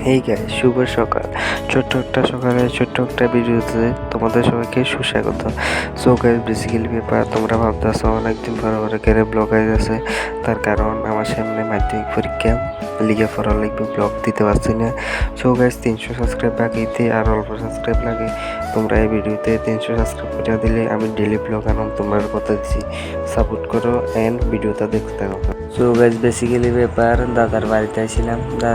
Hey guys, শুভ সকাল। ছোট্ট একটা সকালে ছোট্ট একটা ভিডিওতে তোমাদের সবাইকে সুস্বাগত। সো গাইস, বেসিক্যালি ব্যাপার তোমরা ভাবতেছো অনেকদিন পর করে ব্লগ আছে। তার কারণ আমার সামনে মাধ্যমিক পরীক্ষা, লিগে পড়া লিখবে, ব্লগ দিতে পারছি না। সো গাইস, 300 সাবস্ক্রাইব বাকিতে আর অল্প সাবস্ক্রাইব লাগে। তোমরা এই ভিডিওতে 300 সাবস্ক্রাইব করে দিলে আমি ডেলি ব্লগ আনাম তোমার কথা দিচ্ছি। সাপোর্ট করো অ্যান্ড ভিডিওটা দেখতে থাকো। সো গাইস, বেসিক্যালি ব্যাপার দাদার বাড়িতে আসছিলাম। দাদা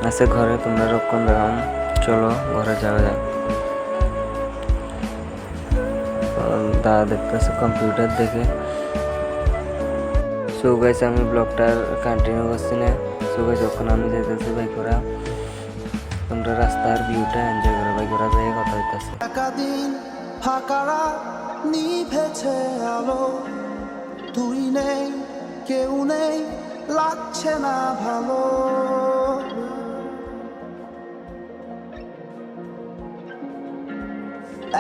আছে ঘরে, তোমরা রক্ষণ দেখাম। চলো ঘরে যাওয়া যাক। দাদা দেখতেছে কম্পিউটার দেখে। সো গাইস, আমি ব্লগটার কন্টিনিউ করছি না। সো গাইস, যখন আমি যাইতেছি বাইক করা, তোমরা রাস্তার ভিউটা এনজয় করো। বাইক করা যায় কথা হইতেছে। একাদিন ফাঁকারা নিভেছে আলো, তুই নেই কেউ নেই, লাগছে না ভালো।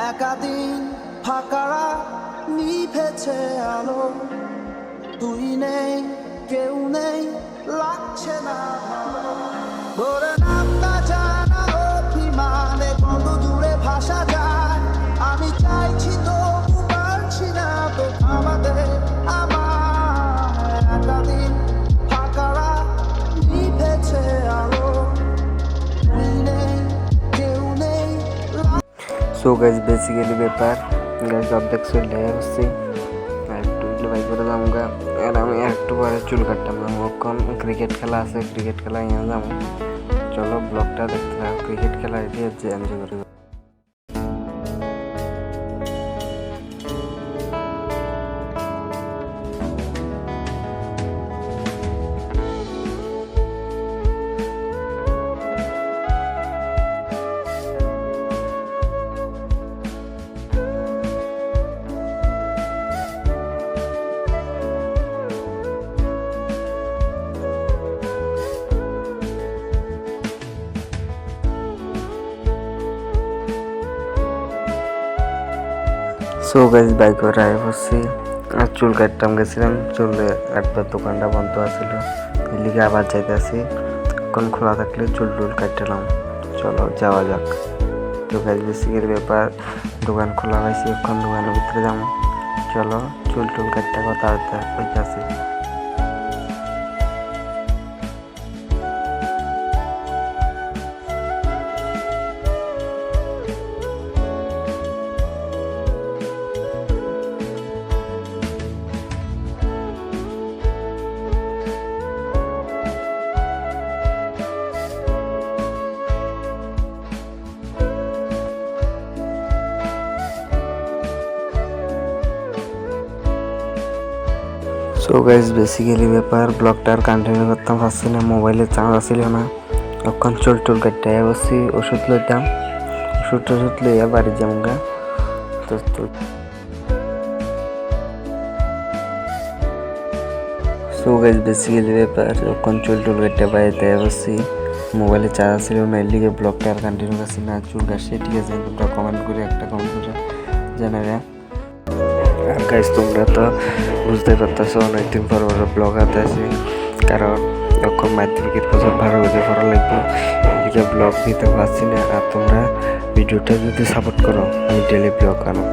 একাদিন ফাঁকারা নিভেছে আলো, তুই নেই কেউ নেই, লাগছে না ভালো। ধরে নামটা জানা অভিমানে কত দূরে ভাষা যায়, আমি চাইছি তো পারছি না তো থামাতে আমার। একাদিন ফাঁকারা নিভেছে আলো, তুই নেই কেউ নেই। সো গাইস, বেসিক্যালি ব্যাপার গাইস অর্ধেক চলে আসছি। একটু বাইক করে যাবো গা। আর আমি একটু পরে চুল কাটতাম না, কখন ক্রিকেট খেলা আছে, ক্রিকেট খেলা এনে যাবো। চলো ব্লগটা দেখতে থাকো। ক্রিকেট খেলা এটি হচ্ছে এনজয় করে। সো গাইস, বাইক করে আয় বসছি। আর চুল কাটতাম গেছিলাম, চুল কাটবার দোকানটা বন্ধ আছিল, এদিকে আবার যাইতেছি। এখন খোলা থাকলে চুল টুল কাটলাম। চলো যাওয়া যাক। তো গাইস, বেসিকের ব্যাপার দোকান খোলা হয়েছে, এখন দোকানের ভিতরে যাবো। চলো চুল টুল কাটতে কথা হইতেছি। সো গাইস, বেসিক্যালি ব্যাপার ব্লগটার কন্টিনিউ করতাম পারছি না, মোবাইলে চার্জ আসছিল না। তখন চুল টুল কাটতে বসছি, ওষুধ লইতাম। ওষুধ লইয়া বাড়ি যাবো গা। তো সো গাইস, বেসিক্যালি ব্যাপার যখন চুল টুল কাটতে বাড়িতে বসছি, মোবাইলে চার্জ ছিল না, এর লিগে ব্লগটা আর কন্টিনিউ করছি না। চুল কাটছে ঠিক আছে, তোমরা কমেন্ট করে একটা কমেন্ট করে জানাবে। আর গাইস, তোমরা তো বুঝতে পারতেছো অনেকদিন পর ব্লগ হাতে আছে, কারণ যখন মাধ্যমিকের বছর ভালো করে পড়া লাগবে, এদিকে ব্লগ দিতে পারছি না। আর তোমরা ভিডিওটা যদি সাপোর্ট করো, আমি ডেলি ব্লগ আনো।